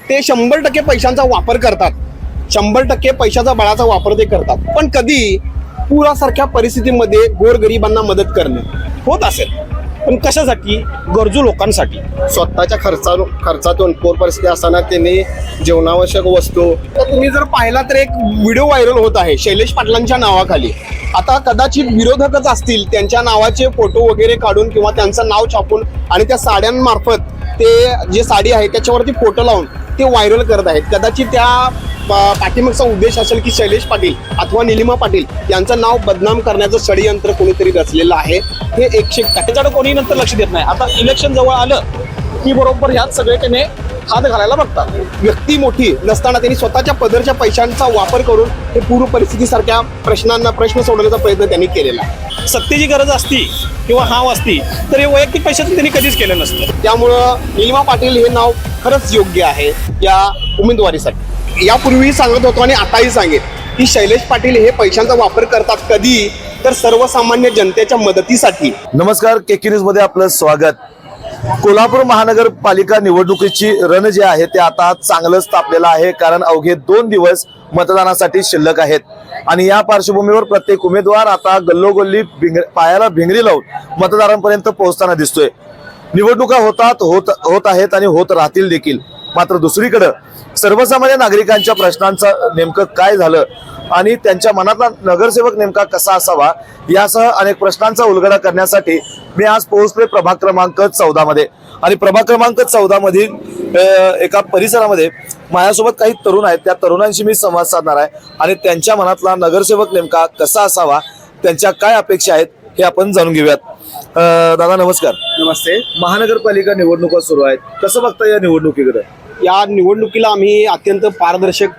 ते 100% पैशांचा वापर करतात, 100% पैशाचा बळाचा वापर ते करतात, पण कधी पुरासारख्या परिस्थितीमध्ये गोरगरिबांना मदत करणे होत असेल, पण कशासाठी? गरजू लोकांसाठी. स्वतःच्या खर्चातून पूर परिस्थिती असताना त्यांनी जीवनावश्यक वस्तू. तर तुम्ही जर पाहिला तर एक व्हिडिओ व्हायरल होत आहे शैलेश पाटलांच्या नावाखाली. आता कदाचित विरोधकच असतील त्यांच्या नावाचे फोटो वगैरे काढून किंवा त्यांचं नाव छापून आणि त्या साड्यांमार्फत ते जे साडी आहे त्याच्यावरती फोटो लावून ते व्हायरल करत आहेत. कदाचित त्या पाठीमागचा उद्देश असेल की शैलेश पाटील अथवा निलिमा पाटील यांचं नाव बदनाम करण्याचं षडयंत्र कोणीतरी रचलेलं आहे. हे 100% त्याच्याकडे कोणी नंतर लक्ष देत नाही. आता इलेक्शन जवळ आलं की बरोबर ह्यात सगळे त्याने हात घालायला बघतात. व्यक्ती मोठी नसताना त्यांनी स्वतःच्या पदरच्या पैशांचा वापर करून हे पूर परिस्थितीसारख्या प्रश्न सोडवण्याचा प्रयत्न त्यांनी केलेला आहे. सत्तेची गरज असती किंवा हाव असती तर हे वैयक्तिक पैशातून त्यांनी कधीच केलं नसतं. त्यामुळं निलिमा पाटील हे नाव खरंच योग्य आहे या उमेदवारीसाठी. यापूर्वी सांगत होतो आणि आताही सांगेन की शैलेश पाटील हे पैशांचा वापर करतात कधी तर सर्वसामान्य जनतेच्या मदतीसाठी. नमस्कार, केके न्यूज मध्ये आपलं स्वागत. कोल्हापूर महानगरपालिका निवडणुकीची रण जे आहे ते आता चांगलंच तापलेलं आहे, कारण अवघे 2 दिवस मतदानासाठी शिल्लक आहेत आणि या पार्श्वभूमीवर प्रत्येक उमेदवार आता गल्लोगल्ली पायाला भिंगरी लावून मतदारांपर्यंत पोहोचताना दिसतोय. निवडणुका होत आहेत आणि होत राहतील देखील. मात्र दुसरीकडे सर्वसामान्य नागरिकांच्या प्रश्नांचं नेमकं काय झालं आणि त्यांच्या मनातला नगरसेवक नेमका कसा असावा यासह अनेक प्रश्नांचा उलगडा करण्यासाठी मी आज पोहोचलोय प्रभाग क्रमांक 14 मध्ये. आणि प्रभाग क्रमांक 14 मधील एका परिसरामध्ये माझ्यासोबत काही तरुण आहेत. त्या तरुणांशी मी संवाद साधणार आहे आणि त्यांच्या मनातला नगरसेवक नेमका कसा असावा, त्यांच्या काय अपेक्षा आहेत हे आपण जाणून घेऊयात. दादा नमस्कार. नमस्ते. महानगरपालिका निवडणुका सुरू आहेत, कसं बघता या निवडणुकीकडे? या निवडणुकीला आम्ही अत्यंत पारदर्शक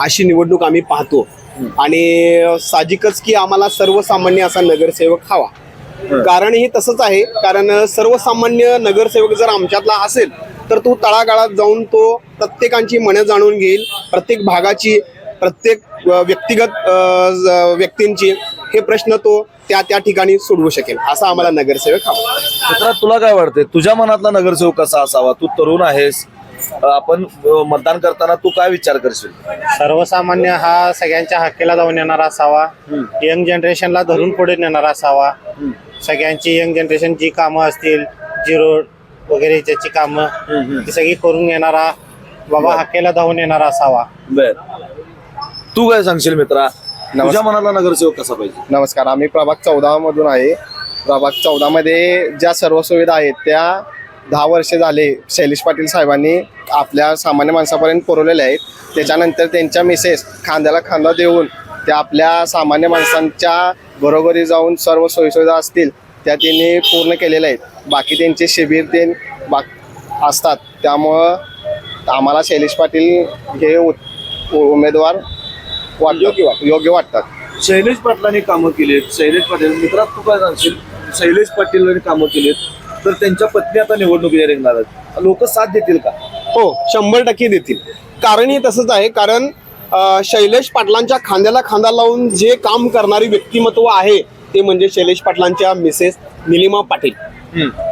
अशी निवडणूक आम्ही पाहतो आणि साहजिकच की आम्हाला सर्वसामान्य असा नगरसेवक हवा. कारण हे तसंच आहे, कारण सर्वसामान्य नगरसेवक जर आमच्यातला असेल तर तो तळागाळात जाऊन तो प्रत्येकांची मनं जाणून घेईल, प्रत्येक भागाची, प्रत्येक व्यक्तिगत व्यक्तींची हे प्रश्न तो त्या ठिकाणी सोडवू शकेल असा आम्हाला नगरसेवक हवा. मित्रा, तुला काय वाटतंय, तुझ्या मनातला नगरसेवक कसा असावा? तू तरुण आहेस, आपण मतदान करताना तू काय विचार करशील? सर्वसामान्य हा सगळ्यांच्या हक्केला जाऊन येणारा असावा, यंग जनरेशनला धरून पुढे नेणारा असावा, सगळ्यांची यंग जनरेशन जी कामं असतील, जी रोड वगैरे ज्याची कामं ती सगळी करून येणारा बाबा हक्केला धावून येणारा असावा. बर, तू काय सांगशील मित्रा, तुझ्या मनातला नगरसेवक कसा पाहिजे? नमस्कार, आम्ही प्रभाग 14 मधून आहे. प्रभाग 14 मध्ये ज्या सर्व सुविधा आहेत त्या 10 वर्षे झाले शैलेश पाटील साहेबांनी आपल्या सामान्य माणसापर्यंत पुरवलेल्या आहेत. त्याच्यानंतर त्यांच्या मिसेस खांद्याला खांदा देऊन त्या आपल्या सामान्य माणसांच्या घरोघरी जाऊन सर्व सोयीसुविधा असतील त्या त्यांनी पूर्ण केलेल्या आहेत. बाकी त्यांचे शिबिर ते असतात. त्यामुळं आम्हाला शैलेश पाटील हे उमेदवार योग्य वाटतात. शैलेश पाटलांनी कामं केलीत. शैलेश पाटील, मित्रा तू काय सांगशील, शैलेश पाटील कामं केलीत तर त्यांच्या पत्नी आता निवडणुकीला रिंगणार आहेत, लोक साथ देतील का? हो, 100% देतील. कारण हे तसंच आहे, कारण शैलेश पाटलांच्या खांद्याला खांदा लावून जे काम करणारी व्यक्तिमत्व आहे ते म्हणजे शैलेश पाटलांच्या मिसेस निलिमा पाटील.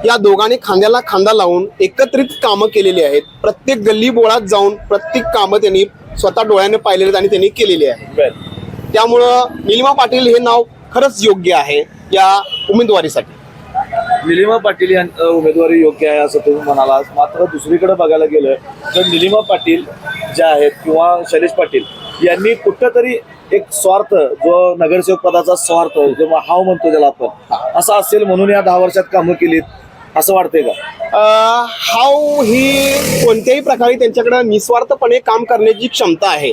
या दोघांनी खांद्याला खांदा लावून एकत्रित कामं केलेली आहेत. प्रत्येक गल्ली बोळात जाऊन प्रत्येक कामं त्यांनी स्वतः डोळ्याने पाहिलेली आणि त्यांनी केलेली आहे. त्यामुळं निलिमा पाटील हे नाव खरंच योग्य आहे या उमेदवारीसाठी. निलिमा पाटील यांची उमेदवारी योग्य आहे असं तुम्ही म्हणाला. मात्र दुसरीकडे बघायला गेलं तर निलिमा पाटील ज्या आहेत किंवा शैलेश पाटील यांनी कुठंतरी एक स्वार्थ, जो नगरसेवक पदाचा स्वार्थ जो हाव म्हणतो त्याला आपण, असा असेल म्हणून या 10 वर्षात कामं केलीत असं वाटतंय का? हाव ही कोणत्याही प्रकारे त्यांच्याकडे निस्वार्थपणे काम करण्याची क्षमता आहे,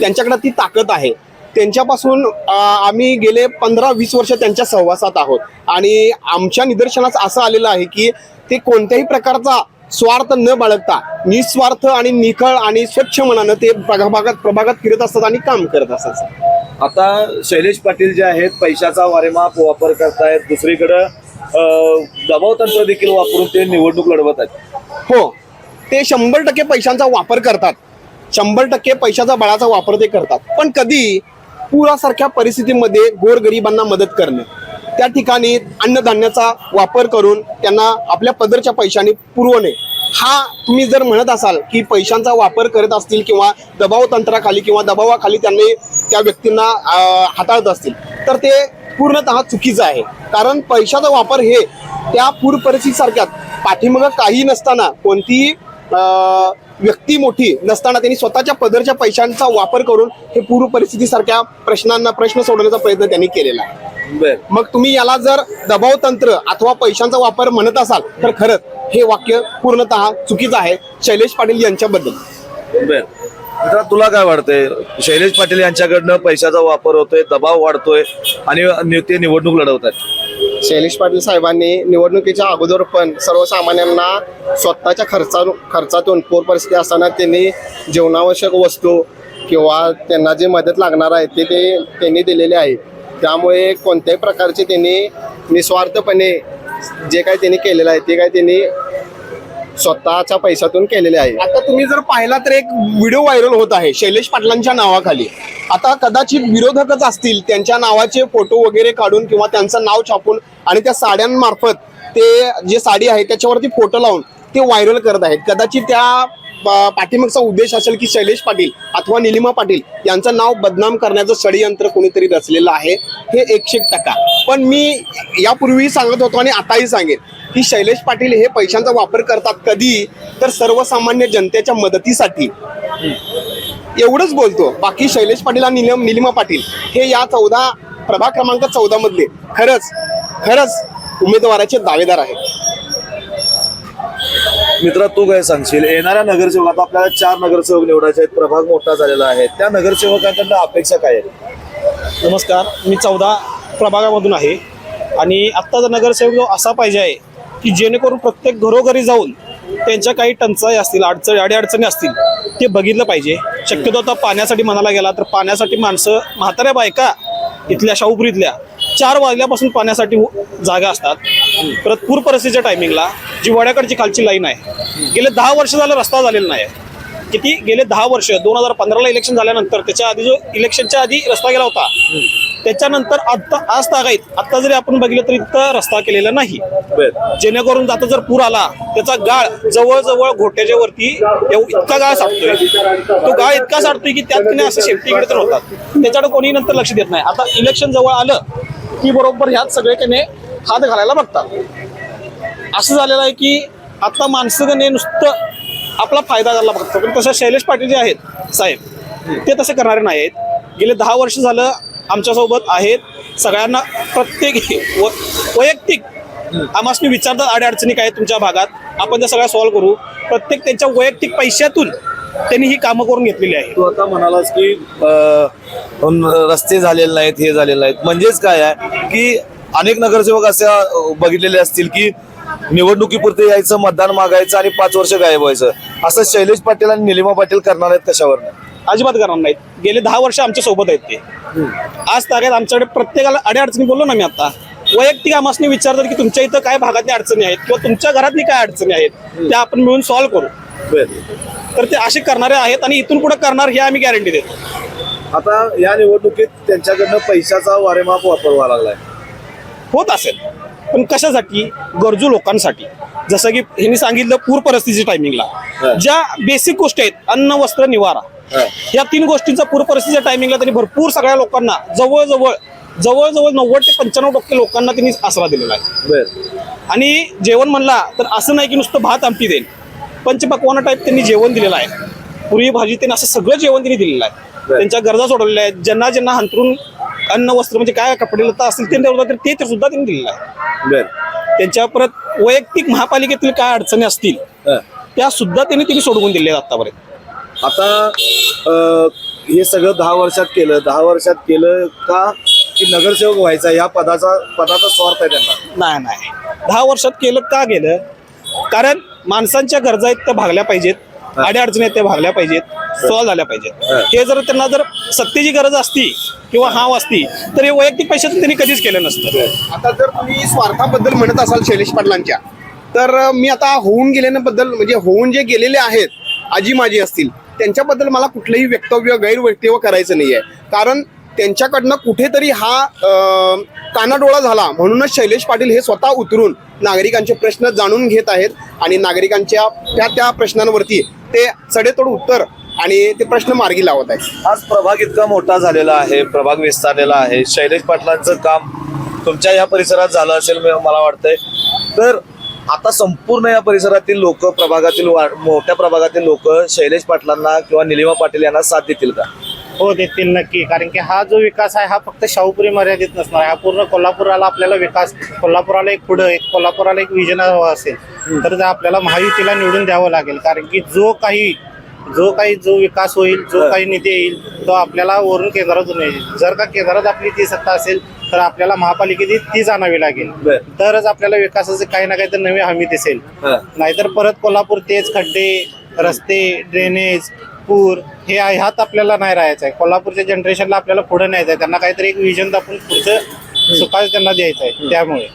त्यांच्याकडे ती ताकद आहे. त्यांच्यापासून आम्ही गेले 15-20 वर्ष त्यांच्या सहवासात आहोत आणि आमच्या निदर्शनास असं आलेलं आहे की ते कोणत्याही प्रकारचा स्वार्थ न बाळगता निस्वार्थ आणि निखळ आणि स्वच्छ मनानं ते प्रभागात फिरत असतात आणि काम करत असतात. आता शैलेश पाटील जे आहेत पैशाचा वारेमाप वापर करतायत, दुसरीकडं दबाव तंत्र देखील वापरून ते निवडणूक लढवत आहेत. हो, ते 100% पैशांचा वापर करतात, 100% पैशाचा बळाचा वापर ते करतात, पण कधी पुरासारख्या परिस्थितीमध्ये गोरगरिबांना मदत करणे, त्या ठिकाणी अन्नधान्याचा वापर करून त्यांना आपल्या पदरच्या पैशाने पुरवणे हा तुम्ही जर म्हणत असाल की पैशांचा वापर करत असतील किंवा दबाव तंत्राखाली किंवा दबावाखाली त्यांनी त्या व्यक्तींना हाताळत असतील तर ते पूर्णतः चुकीचं आहे. कारण पैशाचा वापर हे त्या पूर परिस्थितीसारख्यात पाठीमागं काही नसताना कोणतीही व्यक्ती मोठी नसताना त्यांनी स्वतःच्या पदरच्या पैशांचा वापर करून हे पूर परिस्थितीसारख्या प्रश्न सोडवण्याचा प्रयत्न त्यांनी केलेला आहे. मग तुम्ही याला जर दबाव तंत्र अथवा पैशांचा वापर म्हणत असाल तर खरंच हे वाक्य पूर्णतः चुकीचं आहे शैलेश पाटील यांच्याबद्दल. मित्रा, तुला काय वाटतंय? शैलेश पाटील यांच्याकडनं पैशाचा वापर होतोय, दबाव वाढतोय आणि ते निवडणूक लढवत आहेत. शैलेश पाटील साहेबांनी निवडणुकीच्या अगोदर पण सर्वसामान्यांना स्वतःच्या खर्चातून पूर परिस्थिती असताना त्यांनी जीवनावश्यक वस्तू किंवा त्यांना जे मदत लागणार आहे ते त्यांनी दिलेले आहे. त्यामुळे कोणत्याही प्रकारचे त्यांनी निस्वार्थपणे जे काही त्यांनी केलेलं आहे ते काही त्यांनी स्वतःच्या पैशातून केलेले आहे. आता तुम्ही जर पाहिला तर एक व्हिडिओ व्हायरल होत आहे शैलेश पाटलांच्या नावाखाली. आता कदाचित विरोधकच असतील त्यांच्या नावाचे फोटो वगैरे काढून किंवा त्यांचं नाव छापून आणि त्या साड्यांमार्फत ते जे साडी आहे त्याच्यावरती फोटो लावून ते व्हायरल करत आहेत. कदाचित त्या पाठीमागचा उद्देश असेल की शैलेश पाटील अथवा निलिमा पाटील यांचं नाव बदनाम करण्याचं षडयंत्र कोणीतरी रचलेलं आहे. हे 100%. पण मी यापूर्वी सांगत होतो आणि आताही सांगेन की शैलेश पाटील हे पैशांचा वापर करतात कधी तर सर्वसामान्य जनतेच्या मदतीसाठी. एवढंच बोलतो. बाकी शैलेश पाटील आणि निलिमा पाटील हे या प्रभाग क्रमांक 14 मधले खरंच उमेदवाराचे दावेदार आहेत. मित्रा, तू काय सांगशील? येणाऱ्या नगरसेवक, आता आपल्याला 4 नगरसेवक निवडायचे आहेत, प्रभाग मोठा झालेला आहे, त्या नगरसेवकांकडनं अपेक्षा काय आहेत? नमस्कार, मी 14 प्रभागामधून आहे आणि आत्ताचा नगरसेवक जो असा पाहिजे आहे की जेणेकरून प्रत्येक घरोघरी जाऊन त्यांच्या काही टंचाई असतील, अडीअडचणी असतील ते बघितलं पाहिजे. शक्यतो आता पाण्यासाठी म्हणायला गेला तर पाण्यासाठी माणसं, म्हाताऱ्या बायका इथल्या शाहूपुरीतल्या 4 वाजल्यापासून पाण्यासाठी जागा असतात. परत पूर परिस्थितीच्या टायमिंगला जी वड्याकडची खालची लाईन आहे गेले 10 वर्ष झालं रस्ता झालेला नाही. किती गेले 10 वर्ष, 2015ला इलेक्शन झाल्यानंतर त्याच्या आधी जो इलेक्शनच्या आधी रस्ता गेला होता त्याच्यानंतर आज तागायत आता जरी आपण बघितलं तरी इतका रस्ता केलेला नाही. जेणेकरून आता जर पूर आला त्याचा गाळ जवळजवळ घोट्याच्या वरती इतका गाळ साठतोय. तो गाळ इतका साठतोय की त्यात असं शेफ्टी इकडे तर होतात. त्याच्याकडे कोणी नंतर लक्ष देत नाही. आता इलेक्शन जवळ आलं की बरोबर ह्यात सगळे त्याने हात घालायला बघतात. असं झालेलं आहे की आता माणसं नुसतं आपला फायदा करायला बघतात. पण तसं शैलेश पाटील जे आहेत साहेब ते तसे करणारे नाही आहेत. गेले 10 वर्ष झालं आमच्यासोबत आहेत. सगळ्यांना प्रत्येक वैयक्तिक आम्हाला विचारतात अडचणी काय तुमच्या भागात, आपण त्या सगळ्या सॉल्व्ह करू. प्रत्येक त्यांच्या वैयक्तिक पैशातून त्यांनी ही कामं करून घेतलेली आहे. तू आता म्हणालास की रस्ते झालेले नाहीत, हे झालेले नाहीत, म्हणजेच काय आहे की अनेक नगरसेवक असे बघितलेले असतील की निवडणुकीपुरते यायचं, मतदान मागायचं आणि 5 वर्ष गायब व्हायचं. असं शैलेश पाटील आणि निलिमा पाटील करणार आहेत कशावर? अजिबात करणार नाहीत. गेले 10 वर्ष आमच्या सोबत आहेत ते. आज तागायत आमच्याकडे प्रत्येकाला अडचणी बोललो ना मी आता, वैयक्तिक आम्हाला विचारतात की तुमच्या इथं काय भागातल्या अडचणी आहेत किंवा तुमच्या घरातली काय अडचणी आहेत त्या आपण मिळून सॉल्व्ह करू. तर ते असे करणारे आहेत आणि इथून पुढे करणार हे आम्ही गॅरंटी देतो. आता या निवडणुकीत त्यांच्याकडनं पैशाचा वारेमाप वापर व्हायला लागलाय. होत असेल पण कशासाठी? गरजू लोकांसाठी. जसं की ह्यांनी सांगितलं पूर परिस्थितीच्या टायमिंगला ज्या बेसिक गोष्टी आहेत, अन्न, वस्त्र, निवारा, या 3 गोष्टींचा पूर परिस्थितीच्या टायमिंगला त्यांनी भरपूर सगळ्या लोकांना जवळजवळ 90 ते 95% लोकांना त्यांनी आसरा दिलेला आहे. आणि जेवण म्हणला तर असं नाही की नुसतं भात आमटी देईल, पंचपक्वाना टाईप त्यांनी जेवण दिलेलं आहे. पुरी भाजी त्यांनी असं सगळं जेवण त्यांनी दिलेलं आहे. त्यांच्या गरजा सोडवलेल्या आहेत. ज्यांना हंतरून अन्न, वस्त्र म्हणजे काय कपडे लता असतील ते सुद्धा त्यांनी दिलेलं आहे. त्यांच्या परत वैयक्तिक महापालिकेतील काय अडचणी असतील त्या सुद्धा त्यांनी सोडवून दिलेल्या आहेत आतापर्यंत. आता हे सगळं 10 वर्षात केलं का की नगरसेवक व्हायचा या पदाचा स्वार्थ आहे त्यांना? नाही, 10 वर्षात केलं का गेलं? कारण माणसांच्या गरजा आहेत त्या भागल्या पाहिजेत, अडचणी आहेत त्या भागल्या पाहिजेत, सॉल्व्ह झाल्या पाहिजेत. हे जर त्यांना जर सत्तेची गरज असती किंवा हाव असती तर हे वैयक्तिक पैशातून त्यांनी कधीच केलं नसतं. आता जर तुम्ही स्वार्थाबद्दल म्हणत असाल शैलेश पाटलांच्या, तर मी आता होऊन जे गेलेले आहेत आजी माजी असतील त्यांच्याबद्दल मला कुठलंही गैरवक्तव्य करायचं नाहीये. कारण त्यांच्याकडनं कुठेतरी हा कानाडोळा झाला म्हणूनच शैलेश पाटील हे स्वतः उतरून नागरिकांचे प्रश्न जाणून घेत आहेत आणि नागरिकांच्या त्या प्रश्नांवरती ते सडेतोड उत्तर आणि ते प्रश्न मार्गी लावत आहेत. आज प्रभाग इतका मोठा झालेला आहे, प्रभाग विस्तारलेला आहे, शैलेश पाटलांचं काम तुमच्या या परिसरात झालं असेल मला वाटतंय. तर आता संपूर्ण या परिसरातील लोक, प्रभागातील मोठ्या प्रभागातील लोक शैलेश पाटलांना किंवा निलिमा पाटील यांना साथ देतील का? हो, देतील नक्की. कारण की हा जो विकास आहे हा फक्त शाहूपुरी मर्यादित नसणार आहे. हा पूर्ण कोल्हापुराला आपल्याला विकास, कोल्हापुराला एक पुढं एक कोल्हापुराला एक विजन हवा असेल तर आपल्याला महायुतीला निवडून द्यावं लागेल. कारण की जो विकास होईल, जो काही निधी येईल तो आपल्याला वरून केंद्रातून येईल. जर का केंद्रात आपली ती सत्ता असेल तर आपल्याला महापालिकेची तीच आणावी लागेल. तरच आपल्याला विकासाचे काही ना काही तर नवी हमी दिसेल. नाहीतर परत कोल्हापूर तेच खड्डे, रस्ते, ड्रेनेज, पूर हे ह्यात आपल्याला नाही राहायचं आहे. कोल्हापूरच्या जनरेशनला आपल्याला पुढे न्यायचं आहे. त्यांना काहीतरी एक विजन आपण पुढचं सुखाच त्यांना द्यायचं आहे. त्यामुळे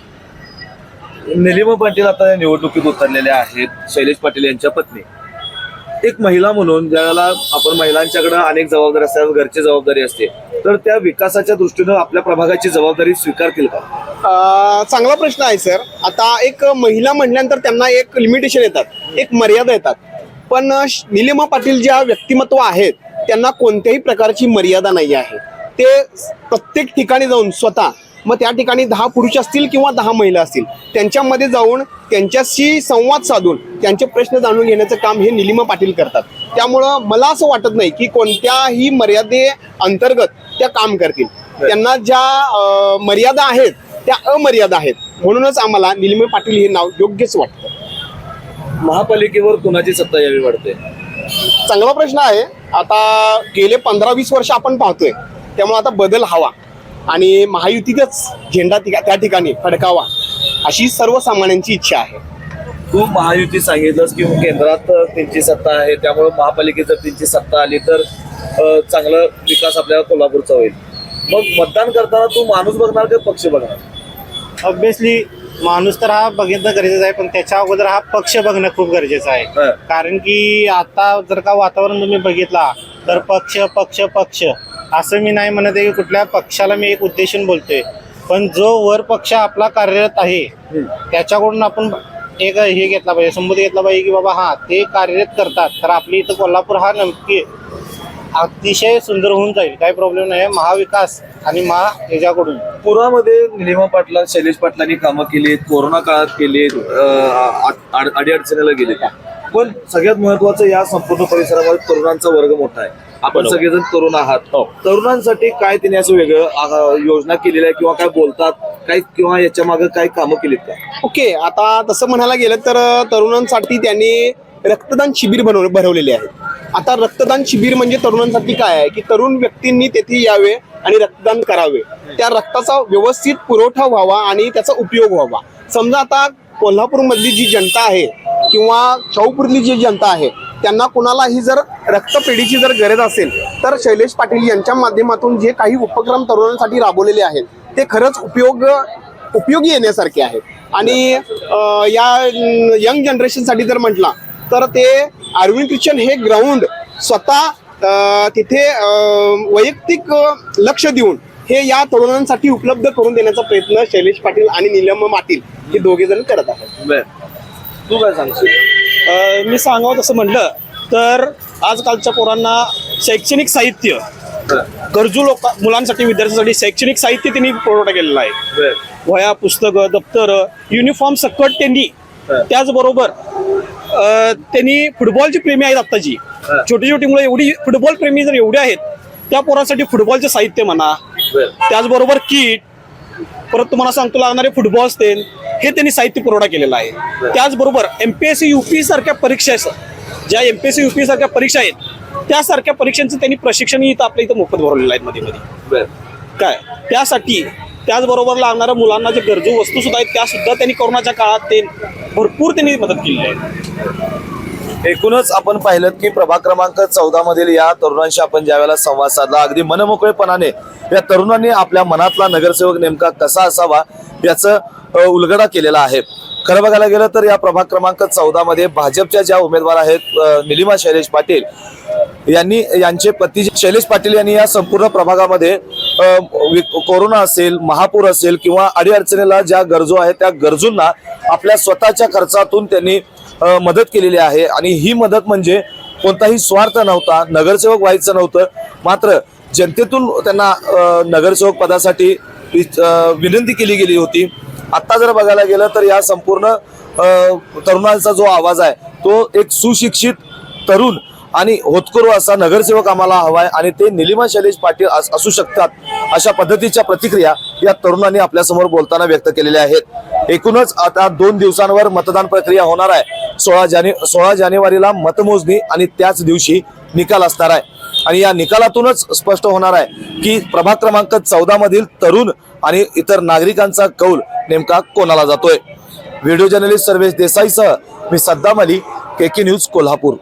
निलिमा पाटील आता निवडणुकीत उतरलेल्या आहेत, शैलेश पाटील यांच्या पत्नी. एक महिला म्हणून ज्यावेळेला आपण महिलांच्याकडे अनेक जबाबदारी असतात, घरची जबाबदारी असते, तर त्या विकासाच्या दृष्टीनं आपल्या प्रभागाची जबाबदारी स्वीकारतील का? चांगला प्रश्न आहे सर. आता एक महिला म्हटल्यानंतर त्यांना एक लिमिटेशन येतात, एक मर्यादा येतात. पण निलिमा पाटील ज्या व्यक्तिमत्व आहेत त्यांना कोणत्याही प्रकारची मर्यादा नाही आहे. ते प्रत्येक ठिकाणी जाऊन स्वतः, मग त्या ठिकाणी 10 पुरुष असतील किंवा 10 महिला असतील, त्यांच्यामध्ये जाऊन त्यांच्याशी संवाद साधून त्यांचे प्रश्न जाणून घेण्याचं काम हे निलिमा पाटील करतात. त्यामुळं मला असं वाटत नाही की कोणत्याही मर्यादे अंतर्गत त्या काम करतील. त्यांना ज्या मर्यादा आहेत त्या अमर्यादा आहेत. म्हणूनच आम्हाला निलिमा पाटील हे नाव योग्यच वाटतं. महापालिकेवर कुणाची सत्ता यावी वाटते? चांगला प्रश्न आहे. आता गेले 15-20 वर्ष आपण पाहतोय, त्यामुळे आता बदल हवा आणि महायुतीतच झेंडा त्या ठिकाणी फडकावा अशी सर्वसामान्यांची इच्छा आहे. तू महायुती सांगितलंस की केंद्रात त्यांची सत्ता आहे, त्यामुळे महापालिकेत जर त्यांची सत्ता आली तर चांगला विकास आपल्या कोल्हापूरचा होईल. मग मतदान करताना तू माणूस बघणार का पक्ष बघणार? ऑब्विसली माणूस तर हा बघितणं गरजेचं आहे, पण त्याच्या अगोदर हा पक्ष बघणं खूप गरजेचं आहे. कारण की आता जर का वातावरण तुम्ही बघितला तर पक्ष पक्ष पक्ष असं मी नाही म्हणत आहे की कुठल्या पक्षाला मी एक उद्देशून बोलतोय, पण जो वर पक्ष आपला कार्यरत आहे त्याच्याकडून आपण एक हे घेतला पाहिजे, संबोध घेतला पाहिजे की बाबा हा ते कार्यरत करतात तर आपली इथं कोल्हापूर हा नक्की अतिशय सुंदर होऊन जाईल. काही प्रॉब्लेम नाही. महाविकास आणि ह्याच्याकडून पुरामध्ये निलिमा पाटला, शैलेश पाटलांनी कामं केली, कोरोना काळात केली, अडीअडचणीला गेले. पण सगळ्यात महत्वाचं या संपूर्ण परिसरामध्ये तरुणांचा वर्ग मोठा आहे. आपण सगळेजण तरुण आहात. तरुणांसाठी काय त्यांनी असं वेगळं योजना केलेल्या आहे किंवा काय बोलतात काय किंवा याच्या मागे काय कामं केलीत का? ओके, आता तसं म्हणायला गेलं तर तरुणांसाठी त्यांनी रक्तदान शिबिर भरवलेले आहे. आता रक्तदान शिबिर म्हणजे तरुणांसाठी काय आहे की तरुण व्यक्तींनी तेथे यावे आणि रक्तदान करावे. त्या रक्ताचा व्यवस्थित पुरवठा व्हावा आणि त्याचा उपयोग व्हावा. समजा आता कोल्हापूरमधली जी जनता आहे किंवा शाहूपुरीतली जी जनता आहे त्यांना कुणालाही जर रक्तपेढीची जर गरज असेल तर शैलेश पाटील यांच्या माध्यमातून जे काही उपक्रम तरुणांसाठी राबवलेले आहेत ते खरंच उपयोगी येण्यासारखे आहेत. आणि या यंग जनरेशनसाठी जर म्हटला तर ते अरविंद ख्रिश्चन हे ग्राउंड स्वतः तिथे वैयक्तिक लक्ष देऊन हे या तरुणांसाठी उपलब्ध करून देण्याचा प्रयत्न शैलेश पाटील आणि निलिमा पाटील हे दोघे जण करत आहेत. तू काय सांगशील? मी सांगावं तसं म्हटलं तर आजकालच्या पोरांना शैक्षणिक साहित्य, गरजू मुलांसाठी, विद्यार्थ्यांसाठी शैक्षणिक साहित्य त्यांनी पुरवठा केलेला आहे. वह्या, पुस्तकं, दप्तर, युनिफॉर्म सकट त्यांनी. त्याचबरोबर त्यांनी फुटबॉलची प्रेमी आहेत. आत्ताची छोटी छोटी मुलं एवढी फुटबॉल प्रेमी जर एवढे आहेत, त्या पोरांसाठी फुटबॉलचे साहित्य म्हणा, त्याचबरोबर किट, परत तुम्हाला सांगतो लागणारे फुटबॉल्स हे त्यांनी साहित्य पुरवठा केलेला आहे. त्याचबरोबर MPSC UPSC सारख्या परीक्षा, ज्या MPSC UPSC सारख्या परीक्षा आहेत त्यासारख्या परीक्षांचं त्यांनी प्रशिक्षण इथं आपल्या इथं मोफत भरवलेलं आहे मध्ये काय. त्यासाठी त्याचबरोबर लागणाऱ्या मुलांना जे गरजू वस्तू सुद्धा आहेत त्या सुद्धा त्यांनी कोरोनाच्या काळात ते भरपूर त्यांनी मदत केलेली आहे. एकूणच आपण पाहिलं की प्रभाग क्रमांक 14 मधील या तरुणांशी आपण ज्या वेळेला संवाद साधला, अगदी मनमोकळेपणाने या तरुणांनी आपल्या मनातला नगरसेवक नेमका कसा असावा याचं उलगडा केलेला आहे. खरं बघायला गेलं तर या प्रभाग क्रमांक 14 मध्ये भाजपच्या ज्या उमेदवार आहेत निलिमा शैलेश पाटील यांचे पती शैलेश पाटील यांनी या संपूर्ण प्रभागामध्ये कोरोना असेल, महापूर असेल किंवा अडीअडचणीला ज्या गरजू आहेत त्या गरजूंना आपल्या स्वतःच्या खर्चातून त्यांनी मदत केलेली आहे. आणि ही मदत म्हणजे कोणताही स्वार्थ नव्हता, नगरसेवक व्हायचं नव्हतं, मात्र जनतेतून त्यांना नगरसेवक पदासाठी विनंती केली गेली होती. आत्ता जर बघायला गेलं तर या संपूर्ण तरुणांचा जो आवाज आहे तो एक सुशिक्षित तरुण आणि होतकरू असा नगरसेवक आम्हाला हवाय आणि ते निलिमा शैलेश पाटील असू शकतात, अशा पद्धतीच्या प्रतिक्रिया या तरुणांनी आपल्यासमोर बोलताना व्यक्त केलेल्या आहेत. एकूणच आता 2 दिवसांवर मतदान प्रक्रिया होणार आहे. 16 जानेवारीला मतमोजणी आणि त्याच दिवशी निकाल असणार आहे. आणि या निकालातूनच स्पष्ट होणार आहे की प्रभाग क्रमांक 14 मधील तरुण आणि इतर नागरिकांचा कौल नेमका कोणाला जातोय. व्हिडिओ जर्नलिस्ट सर्वेश देसाईसह मी सद्दाम अली, KK न्यूज कोल्हापूर.